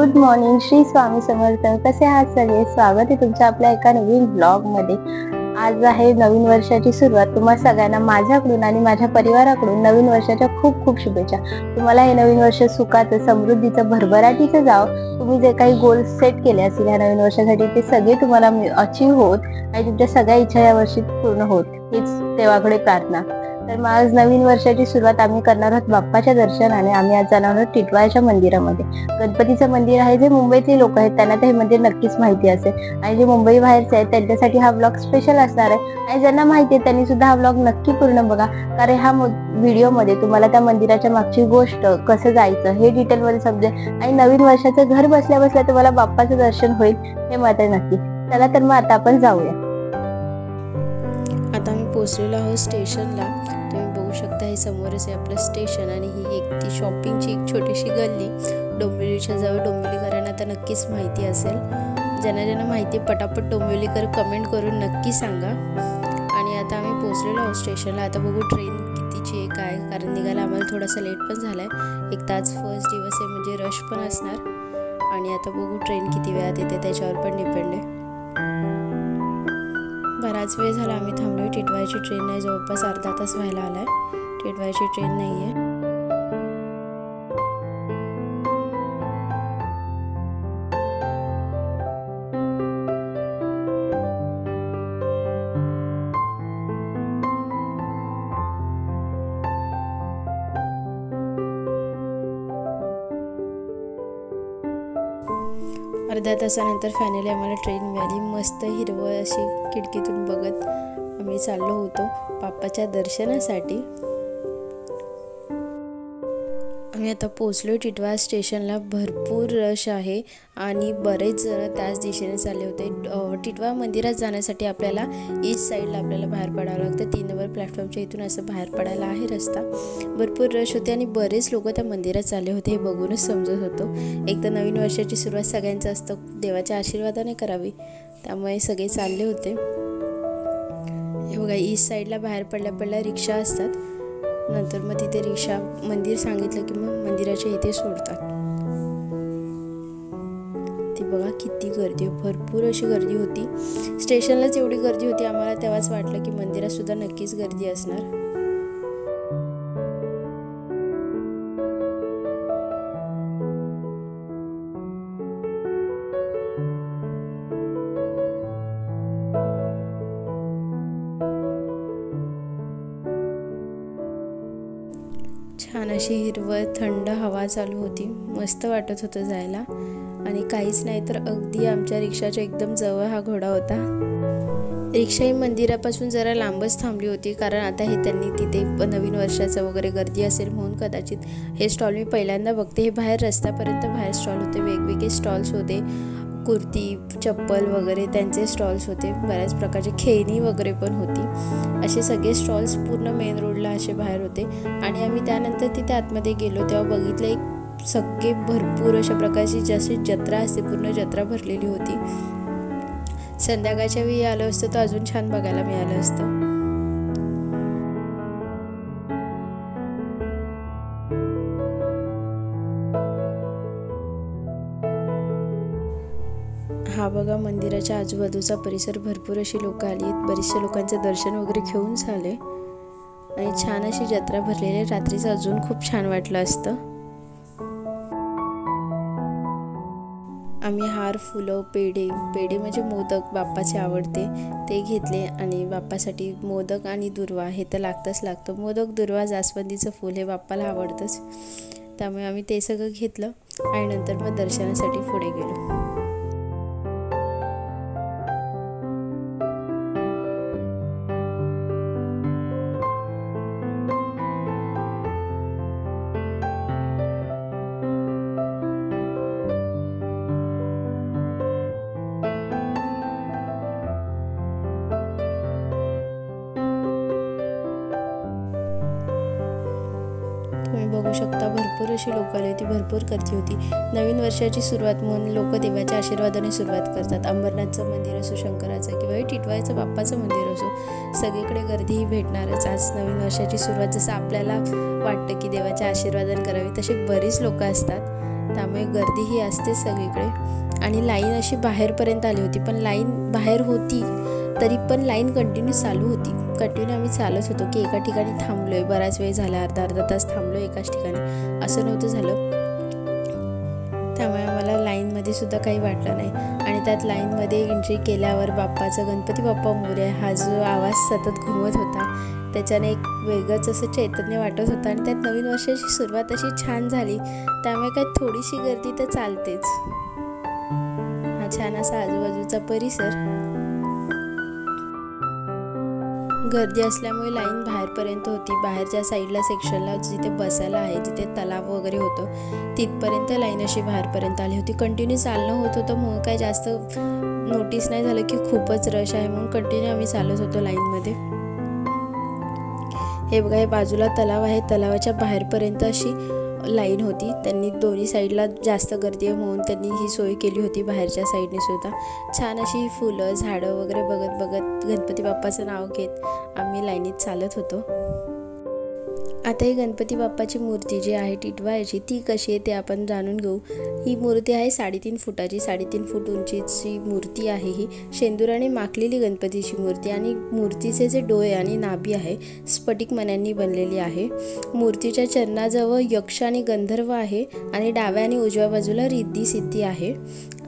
Good morning, Shri Swami Samarth. कसे आहात सगळे? स्वागत आहे तुमच्या आपल्या एका नवीन ब्लॉग मध्ये. आज आहे नवीन वर्षाची सुरुवात. तुम्हा सगळ्यांना माझ्याकडून आणि माझ्या परिवाराकडून नवीन वर्षाच्या खूप खूप शुभेच्छा. तुम्हाला हे नवीन वर्ष सुखाचं, समृद्धीचं, भरभराटीचं जाव. तुम्ही जे काही गोल सेट केले असतील या नवीन वर्षासाठी ते सगळे तुम्हाला अचीव होत आणि तुमच्या सगळ्या इच्छा या वर्षी पूर्ण होत, हीच देवाकडे प्रार्थना. तर मग आज नवीन वर्षाची सुरुवात आम्ही करणार आहोत बाप्पाच्या दर्शनाने. आम्ही आज जाणार आहोत टिटवाळ्याच्या मंदिरामध्ये. गणपतीचं मंदिर आहे. जे मुंबईतले लोक आहेत त्यांना ते हे मंदिर नक्कीच माहिती असेल आणि जे मुंबई बाहेरचे आहेत त्यांच्यासाठी हा ब्लॉग स्पेशल असणार आहे. आणि ज्यांना माहिती आहे त्यांनी सुद्धा हा ब्लॉग नक्की पूर्ण बघा, कारण ह्या व्हिडिओमध्ये तुम्हाला त्या मंदिराच्या मागची गोष्ट, कसं जायचं हे डिटेलमध्ये समजेल आणि नवीन वर्षाचं घर बसल्या बसल्या तुम्हाला बाप्पाचं दर्शन होईल हे मात्र नक्की. चला तर मग आता आपण जाऊया. आता आम्ही पोहोचलेलो आहोत स्टेशनला. तुम्ही बघू शकता हे समोरच आहे आपलं स्टेशन आणि ही एक ती शॉपिंगची एक छोटीशी गल्ली. डोंबिवलीच्या जवळ. डोंबिवलीकरांना तर नक्कीच माहिती असेल. ज्यांना माहिती पटापट डोंबिवलीकर कमेंट करून नक्की सांगा. आणि आता आम्ही पोहोचलेलो आहोत स्टेशनला. आता बघू ट्रेन कितीची आहे काय, कारण निघायला आम्हाला थोडासा लेट पण झाला आहे. एक तास फर्स्ट दिवस आहे म्हणजे रश पण असणार. आणि आता बघू ट्रेन किती वेळात येते त्याच्यावर पण डिपेंड आहे. बराच वेळ झाला आम्ही थांबलोय. टिटवाळ्याची ट्रेन नाही, जवळपास अर्धा तास व्हायला आलाय. टिटवाळ्याची ट्रेन नाही आहे. अर्ध्या तासानंतर फायनली आम्हाला ट्रेन मिळाली. मस्त हिरवळ अशी खिडकीतून बघत आम्ही चाललो होतो बाप्पाच्या दर्शनासाठी. आम्ही आता पोचलो टिटवाळा स्टेशनला. भरपूर रश आहे आणि बरेच जण त्याच दिशेने चालले होते. टिटवाळा मंदिरात जाण्यासाठी आपल्याला ईस्ट साईडला आपल्याला बाहेर पडावं लागतं. 3 नंबर प्लॅटफॉर्मच्या इथून असं बाहेर पडायला आहे रस्ता. भरपूर रश होते आणि बरेच लोक त्या मंदिरात चालले होते हे बघूनच समजत होतो. एक तर नवीन वर्षाची सुरुवात सगळ्यांचं असतं, देवाच्या आशीर्वादाने करावी, त्यामुळे सगळे चालले होते. हे बघा ईस्ट साईडला बाहेर पडल्या रिक्षा असतात. नंतर मग तिथे रिक्षा मंदिर सांगितलं की मग मंदिराच्या इथे सोडतात. ती बघा किती गर्दी, भरपूर अशी गर्दी होती. स्टेशनलाच एवढी गर्दी होती, आम्हाला तेव्हाच वाटलं की मंदिरात सुद्धा नक्कीच गर्दी असणार. छान अशी हिरवळ थंड हवा चालू होती. मस्त वाटत होतं जायला. आणि काहीच नाही तर अगदी आमच्या रिक्षाच्या एकदम जवळ हा घोडा होता. रिक्षा ही मंदिरापासून जरा लांबच थांबली होती, कारण आता हे त्यांनी तिथे नवीन वर्षाचं वगैरे गर्दी असेल म्हणून कदाचित हे स्टॉल मी पहिल्यांदा बघते. हे बाहेर रस्त्यापर्यंत बाहेर स्टॉल होते, वेगवेगळे स्टॉल्स होते. कुर्ती, चप्पल वगैरे त्यांचे स्टॉल्स होते. बऱ्याच प्रकारचे खेळणी वगैरे पण होती. असे सगळे स्टॉल्स पूर्ण मेन रोडला असे बाहेर होते. आणि आम्ही त्यानंतर तिथे आतमध्ये गेलो तेव्हा बघितलं एक सगळे भरपूर अशा प्रकारची जशी जत्रा असते, पूर्ण जत्रा भरलेली होती. संध्याकाळच्या वेळी आलं असतं तर अजून छान बघायला मिळालं असतं. हा बघा मंदिराच्या आजूबाजूचा परिसर. भरपूर अशी लोक आली आहेत. बरेचशा लोकांचं दर्शन वगैरे घेऊन झाले आणि छान अशी जत्रा भरलेली आहे. रात्रीचं अजून खूप छान वाटलं असतं. आम्ही हार, फुलं, पेढे म्हणजे मोदक बाप्पाचे आवडते ते घेतले. आणि बाप्पासाठी मोदक आणि दुर्वा हे तर लागतं. मोदक, दुर्वा, जास्वंदीचं फूल हे बाप्पाला आवडतंच, त्यामुळे आम्ही ते सगळं घेतलं आणि नंतर मग दर्शनासाठी पुढे गेलो. तुम्ही बघू शकता भरपूर अशी लोक आली होती, भरपूर गर्दी होती. नवीन वर्षाची सुरुवात म्हणून लोक देवाच्या आशीर्वादाने सुरुवात करतात. अंबरनाथचं मंदिर असो, शंकराचं किंवा टिटवाळ्याचं बाप्पाचं मंदिर असो, सगळीकडे गर्दी ही भेटणारच. आज नवीन वर्षाची सुरुवात जसं आपल्याला वाटतं की देवाच्या आशीर्वादाने करावी, तसे बरीच लोक असतात त्यामुळे गर्दीही असते सगळीकडे. आणि लाईन अशी बाहेरपर्यंत आली होती, पण लाईन बाहेर होती तरी पण लाईन कंटिन्यू चालू होती. कंटिन्यू आम्ही चालत होतो की एका ठिकाणी थांबलोय, बराच वेळ झाला, अर्धा तास थांबलो एकाच ठिकाणी, असं नव्हतं झालं. त्यामुळे आम्हाला लाईनमध्ये सुद्धा काही वाटलं नाही. आणि त्यात लाईनमध्ये एंट्री केल्यावर बाप्पाचा गणपती बाप्पा मोरया हा जो आवाज सतत घुमत होता, त्याच्याने एक वेगळंच असं चैतन्य वाटत होतं. आणि त्यात नवीन वर्षाची सुरुवात अशी छान झाली, त्यामुळे काय थोडीशी गर्दी तर चालतेच. हा छान असा आजूबाजूचा परिसर. गर्दी असल्यामुळे लाईन बाहेरपर्यंत होती. बाहेरच्या साईडला सेक्शनला जिथे बसायला आहे, जिथे तलाव वगैरे होतं, तिथपर्यंत लाईन अशी बाहेरपर्यंत आली होती. कंटिन्यू चालणं होत होतं म्हणून काय जास्त नोटीस नाही झालं की खूपच रश आहे, म्हणून कंटिन्यू आम्ही चालत होतो लाईनमध्ये. हे बघा, हे बाजूला तलाव आहे, तलावाच्या बाहेरपर्यंत अशी लाईन होती. त्यांनी दोन्ही साईडला जास्त गर्दी आहे म्हणून त्यांनी ही सोय केली होती बाहेरच्या साईडने सुद्धा. छान अशी फुलं झाडं वगैरे बघत बघत गणपती बाप्पाचं नाव घेत आम्ही लाईनीत चालत होतो. आता ही गणपती बाप्पाची मूर्ती जी आहे टिटवाळ्याची, ती कशी आहे ते आपण जाणून घेऊ. ही मूर्ती आहे 3.5 फुटाची, 3.5 फूट उंचीची मूर्ती आहे. ही शेंदुराने माखलेली गणपतीची मूर्ती आणि मूर्तीचे जे डोळे आणि नाभी आहे स्फटिक मण्यांनी बनलेली आहे. मूर्तीच्या चरणाजवळ यक्ष आणि गंधर्व आहे आणि डाव्या आणि उजव्या बाजूला रिद्धी सिद्धी आहे.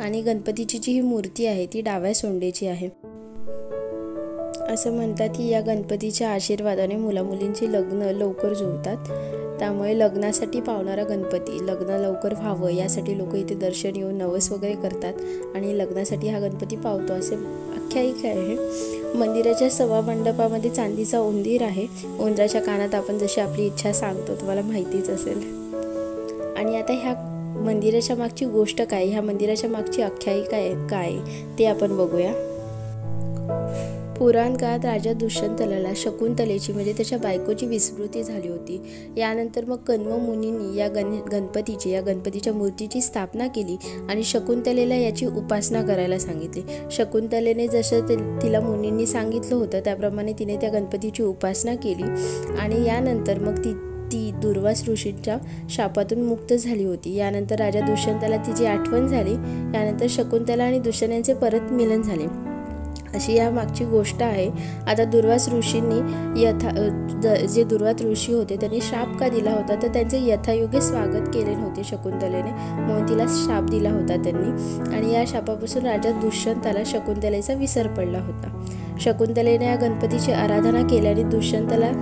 आणि गणपतीची जी ही मूर्ती आहे ती डाव्या सोंडेची आहे. असं म्हणतात की या गणपतीच्या आशीर्वादाने मुलामुलींची लग्न लवकर जुळतात. त्यामुळे लग्नासाठी पावणारा गणपती, लग्न लवकर व्हावं यासाठी लोक इथे दर्शन येऊन नवस वगैरे करतात आणि लग्नासाठी हा गणपती पावतो असे आख्यायिका आहे. मंदिराच्या सभामंडपामध्ये चांदीचा उंदीर आहे. उंदराच्या कानात आपण जशी आपली इच्छा सांगतो, तुम्हाला माहितीच असेल. आणि आता ह्या मंदिराच्या मागची गोष्ट काय, ह्या मंदिराच्या मागची आख्यायिका काय ते आपण बघूया. पुराण काळात राजा दुष्यंतला शकुंतलेची म्हणजे त्याच्या बायकोची विस्मृती झाली होती. यानंतर मग कण्व मुनींनी या गणपतीच्या मूर्तीची स्थापना केली आणि शकुंतलेला याची उपासना करायला सांगितली. शकुंतलेने जसं तिला मुनींनी सांगितलं होतं त्याप्रमाणे तिने त्या गणपतीची उपासना केली आणि यानंतर मग ती दुर्वास ऋषींच्या शापातून मुक्त झाली होती. यानंतर राजा दुष्यंतला तिची आठवण झाली. यानंतर शकुंतला आणि दुष्यंत यांचे परत मिलन झाले, अशी या मागची गोष्ट आहे. आता दुर्वास ऋषींनी जे दुर्वास ऋषी होते त्यांनी शाप का दिला होता, तर त्यांचे यथायोग्य स्वागत केले नव्हते शकुंतलेने, म्हणून तिला शाप दिला होता त्यांनी. आणि या शापापासून राजा दुष्यंताला शकुंतलेचा विसर पडला होता. शकुंतलेने या गणपतीची आराधना केल्याने दुष्यंताला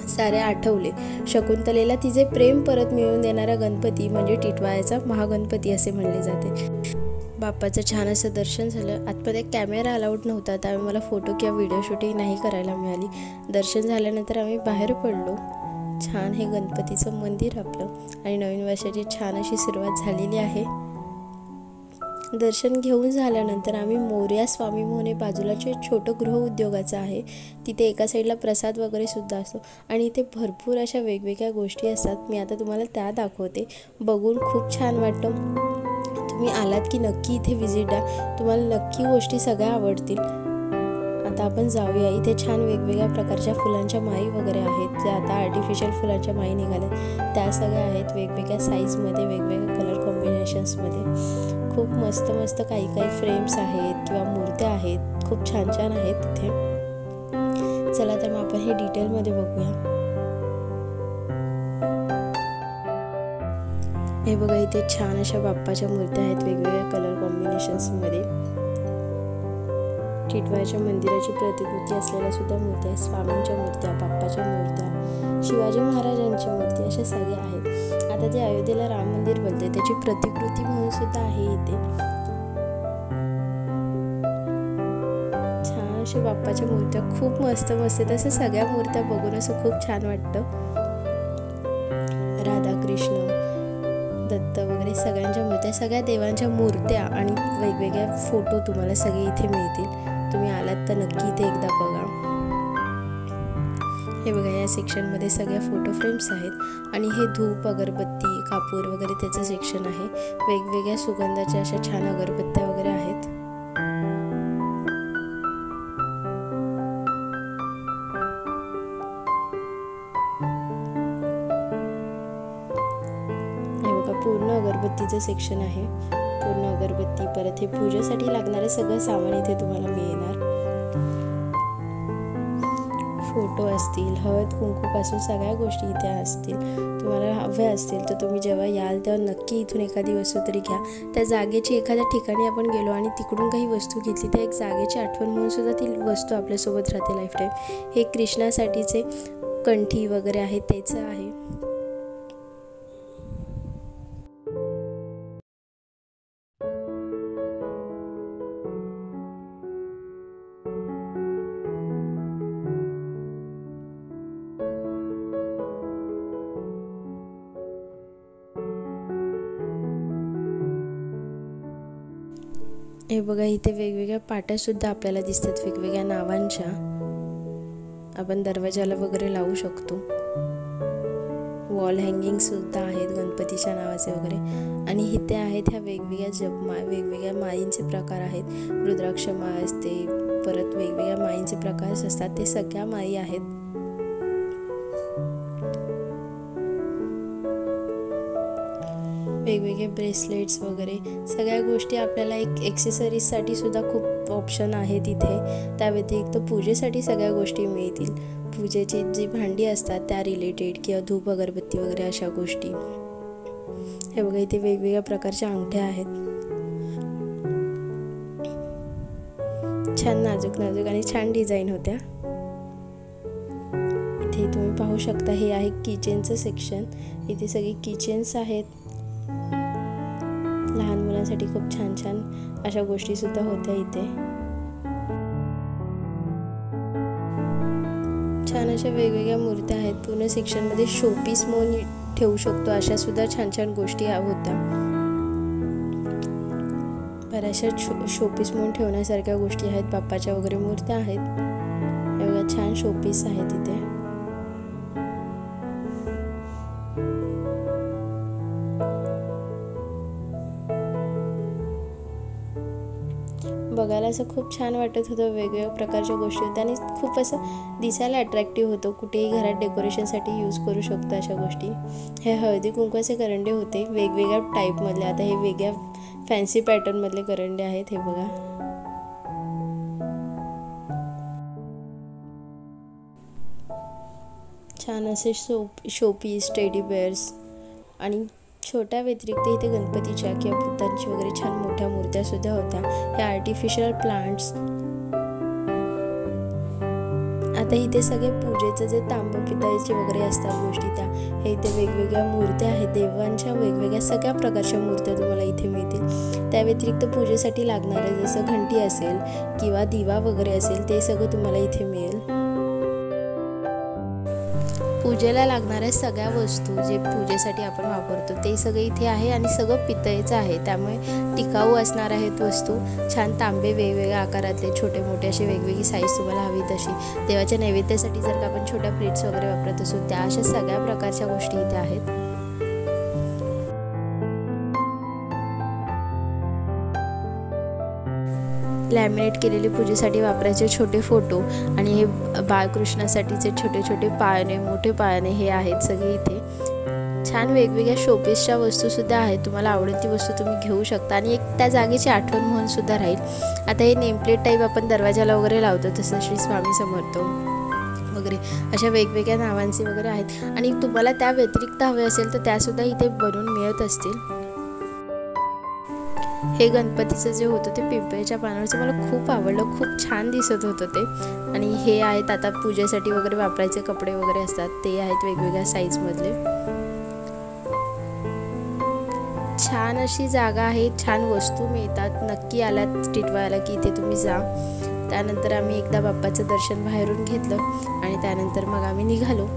सारे आठवले. शकुंतलेला तिचे प्रेम परत मिळवून देणारा गणपती म्हणजे टिटवाळ्याचा महागणपती असे म्हणले जाते. बाप्पाचं छान असं दर्शन झालं. आतमध्ये कॅमेरा अलाउड नव्हता, त्यामुळे मला फोटो किंवा व्हिडिओ शूटिंग नाही करायला मिळाली. दर्शन झाल्यानंतर आम्ही बाहेर पडलो. छान हे गणपतीचं मंदिर आपलं आणि नवीन वर्षाची छान अशी सुरुवात झालेली आहे. दर्शन घेऊन झाल्यानंतर आम्ही मोरया स्वामी म्हणून बाजूला जे छोटं गृह उद्योगाचं आहे तिथे एका साईडला प्रसाद वगैरे सुद्धा असतो आणि इथे भरपूर अशा वेगवेगळ्या गोष्टी असतात. मी आता तुम्हाला त्या दाखवते. बघून खूप छान वाटतं. तुम्ही आलात की नक्की इथे व्हिजिट द्या, तुम्हाला नक्की गोष्टी सगळ्या आवडतील. आता आपण जाऊया. इथे छान वेगवेगळ्या प्रकारच्या फुलांच्या माळी वगैरे आहेत, ज्या आता आर्टिफिशियल फुलांच्या माळी निघाल्या त्या सगळ्या आहेत वेगवेगळ्या साईजमध्ये, वेगवेगळ्या कलर कॉम्बिनेशन्समध्ये. खूप मस्त मस्त काही फ्रेम्स आहेत किंवा मूर्त्या आहेत, खूप छान छान आहेत तिथे. चला तर मग आपण हे डिटेलमध्ये बघूया. हे बघा, इथे छान अशा बाप्पाच्या मूर्त्या आहेत वेगवेगळ्या कलर कॉम्बिनेशन्समध्ये. टिटवाळ्याच्या मंदिराची प्रतिकृती असलेल्या सुद्धा मूर्त्या आहेत, स्वामींच्या मूर्त्या, बाप्पाच्या मूर्त्या, शिवाजी महाराजांची मूर्ती, अशा सगळ्या आहेत. आता जे अयोध्येला राम मंदिर बनते त्याची प्रतिकृती म्हणून सुद्धा आहे इथे. छान अशा बाप्पाच्या मूर्त्या खूप मस्त मस्त आहेत. अशा सगळ्या मूर्त्या बघून असं खूप छान वाटतं. राधाकृष्ण, दत्त वगैरे सगळ्यांच्या मूर्त्या, सगळ्या देवांच्या मूर्त्या आणि वेगवेगळ्या फोटो तुम्हाला सगळे इथे मिळतील. तुम्ही आलात तर नक्की इथे एकदा बघा. हे बघा, या सेक्शनमध्ये सगळ्या फोटो फ्रेम्स आहेत आणि हे धूप, अगरबत्ती, कापूर वगैरे त्याचं सेक्शन आहे. वेगवेगळ्या सुगंधाच्या अशा छान अगरबत्त्या वगैरे आहेत. पूर्ण अगरबत्तीचं सेक्शन आहे. पूर्ण अगरबत्ती, परत हे पूजेसाठी लागणारे सगळं सामान इथे तुम्हाला मिळणार. फोटो असतील, हळद कुंकूपासून सगळ्या गोष्टी इथे असतील. तुम्हाला हवे असतील तर तुम्ही जेव्हा याल तेव्हा नक्की इथून एखादी वस्तू तरी घ्या. त्या जागेची एखाद्या ठिकाणी आपण गेलो आणि तिकडून काही वस्तू घेतली, त्या एक जागेची आठवण म्हणून सुद्धा ती वस्तू आपल्यासोबत राहते लाईफटाईम. हे कृष्णासाठीचे कंठी वगैरे आहे त्याचं आहे. हे बघा, इथे वेगवेगळ्या पाट्यासुद्धा आपल्याला दिसतात वेगवेगळ्या नावांच्या. आपण दरवाजाला वगैरे लावू शकतो. वॉल हँगिंगसुद्धा आहेत गणपतीच्या नावाचे वगैरे. आणि इथे आहेत ह्या वेगवेगळ्या जपमाळ, वेगवेगळ्या माळींचे प्रकार आहेत. रुद्राक्ष माळ असते, परत वेगवेगळ्या माळींचे प्रकार असतात, ते सगळ्या माळी आहेत. वेगवेगळे ब्रेसलेट्स वगैरे सगळ्या गोष्टी आपल्याला एक एक्सेसरीजसाठी सुद्धा खूप ऑप्शन आहेत इथे. त्या व्यतिरिक्त पूजेसाठी सगळ्या गोष्टी मिळतील. पूजेची जी भांडी असतात त्या रिलेटेड किंवा धूप अगरबत्ती वगैरे अशा गोष्टी. हे बघा, इथे वेगवेगळ्या प्रकारच्या अंगठ्या आहेत. छान नाजूक नाजूक आणि छान डिझाईन होत्या. इथे तुम्ही पाहू शकता, हे आहे किचनचं सेक्शन. इथे सगळे किचन्स आहेत. लहान मुलांसाठी खूप छान छान अशा गोष्टी सुद्धा होत्या इथे. छान अशा वेगवेगळ्या मूर्त्या आहेत. पूर्ण सेक्शनमध्ये शोपीस म्हणून ठेवू शकतो अशा सुद्धा छान छान गोष्टी होत्या. बऱ्याचशा शोपीस म्हणून ठेवण्यासारख्या गोष्टी आहेत. बाप्पाच्या वगैरे मूर्त्या आहेत. हे बघा, छान शोपीस आहेत इथे. बघायला असं खूप छान वाटत होतं. वेगवेगळ्या प्रकारच्या गोष्टी होत्या आणि खूप असं दिसायला अट्रॅक्टिव्ह होतं. कुठेही घरात डेकोरेशनसाठी यूज करू शकतो अशा गोष्टी. हे हळदी कुंकवाचे करंडे होते वेगवेगळ्या टाईपमधले. आता हे वेगळ्या फॅन्सी पॅटर्नमधले करंडे आहेत. हे बघा, छान असे शोपीस, टेडी बेअर्स आणि छोट्या व्यतिरिक्त इथे गणपतीच्या किंवा बुद्धांची वगैरे छान मोठ्या मूर्त्या सुद्धा होत्या. हे आर्टिफिशियल प्लांट्स. आता इथे सगळे पूजेचं जे तांब पितळेचे वगैरे असतात गोष्टी, त्या हे इथे वेगवेगळ्या मूर्त्या आहेत. देवांच्या वेगवेगळ्या सगळ्या प्रकारच्या मूर्त्या तुम्हाला इथे मिळतील. त्या व्यतिरिक्त पूजेसाठी लागणारे जसं घंटी असेल किंवा दिवा वगैरे असेल, ते सगळं तुम्हाला इथे मिळेल. पूजेला लागणाऱ्या सगळ्या वस्तू जे पूजेसाठी आपण वापरतो ते सगळे इथे आहे आणि सगळं पितळेचं आहे. त्यामुळे टिकाऊ असणार आहेत वस्तू. छान तांबे वेगवेगळ्या आकारातले, छोटे मोठे असे वेगवेगळी साईज तुम्हाला हवी तशी. देवाच्या नैवेद्यासाठी जर का आपण छोट्या प्लेट्स वगैरे वापरत असू, त्या अशा सगळ्या प्रकारच्या गोष्टी इथे आहेत. लॅमिनेट केलेले पूजेसाठी वापरायचे छोटे फोटो आणि हे बाळकृष्णासाठीचे छोटे छोटे पाळणे, मोठे पाळणे हे आहेत सगळे इथे. छान वेगवेगळ्या शोपीसच्या वस्तूसुद्धा आहेत. तुम्हाला आवडेल ती वस्तू तुम्ही घेऊ शकता आणि एक त्या जागेची आठवण म्हणून सुद्धा राहील. आता हे नेमप्लेट टाईप आपण दरवाजाला वगैरे लावतो, तसं श्री स्वामी समर्थ वगैरे अशा वेगवेगळ्या नावांचे वगैरे आहेत. आणि तुम्हाला त्या व्यतिरिक्त हवे असेल तर त्यासुद्धा इथे बनवून मिळत असतील. हे गणपतीचं जे होतं ते पिंपळाच्या पानावरचं मला खूप आवडलं. खूप छान दिसत होतं ते. आणि हे आहेत आता पूजेसाठी वगैरे वापरायचे कपडे वगैरे असतात, ते आहेत वेगवेगळ्या साईजमधले. छान अशी जागा आहे. छान वस्तू मिळतात. नक्की आलात टिटवाळ्याला की इथे तुम्ही जा. त्यानंतर आम्ही एकदा बाप्पाचं दर्शन बाहेरून घेतलं आणि त्यानंतर मग आम्ही निघालो.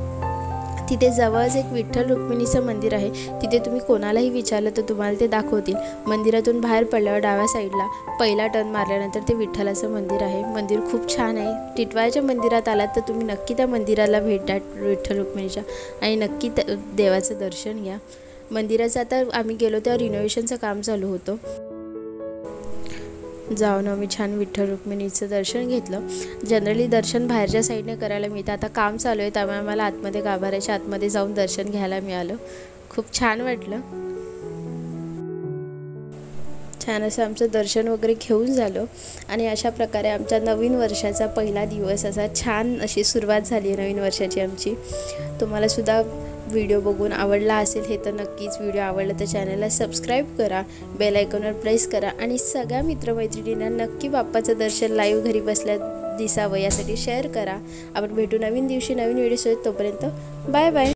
तिथे जवळच एक विठ्ठल रुक्मिणीचं मंदिर आहे. तिथे तुम्ही कोणालाही विचारलं तर तुम्हाला ते दाखवतील. मंदिरातून बाहेर पडल्यावर डाव्या साईडला पहिला टर्न मारल्यानंतर ते विठ्ठलाचं मंदिर आहे. मंदिर खूप छान आहे. टिटवाळ्याच्या मंदिरात आलात तर तुम्ही नक्की त्या मंदिराला भेट द्या विठ्ठल रुक्मिणीच्या आणि नक्की देवाचं दर्शन घ्या. मंदिराचं आता आम्ही गेलो तेव्हा रिनोव्हेशनचं काम चालू होतं. जाऊन आम्ही छान विठ्ठल रुक्मिणीचं दर्शन घेतलं. जनरली दर्शन बाहेरच्या साईडने करायला मिळतं. आता काम चालू आहे त्यामुळे आम्हाला आतमध्ये गाभाऱ्याच्या आतमध्ये जाऊन दर्शन घ्यायला मिळालं. खूप छान वाटलं. छान असं आमचं दर्शन वगैरे घेऊन झालं आणि अशा प्रकारे आमच्या नवीन वर्षाचा पहिला दिवस असा छान अशी सुरुवात झाली आहे नवीन वर्षाची आमची. तुम्हाला सुद्धा व्हिडिओ बघून आवडला असेल हे तर नक्कीच. व्हिडिओ आवडला तर चॅनलला सबस्क्राईब करा, बेल आयकॉनवर प्रेस करा आणि सगळ्या मित्रमैत्रिणींना नक्की बाप्पाचं दर्शन लाईव्ह घरी बसल्या दिसावं यासाठी शेअर करा. आपण भेटू नवीन दिवशी नवीन व्हिडिओसोबत. तोपर्यंत बाय बाय.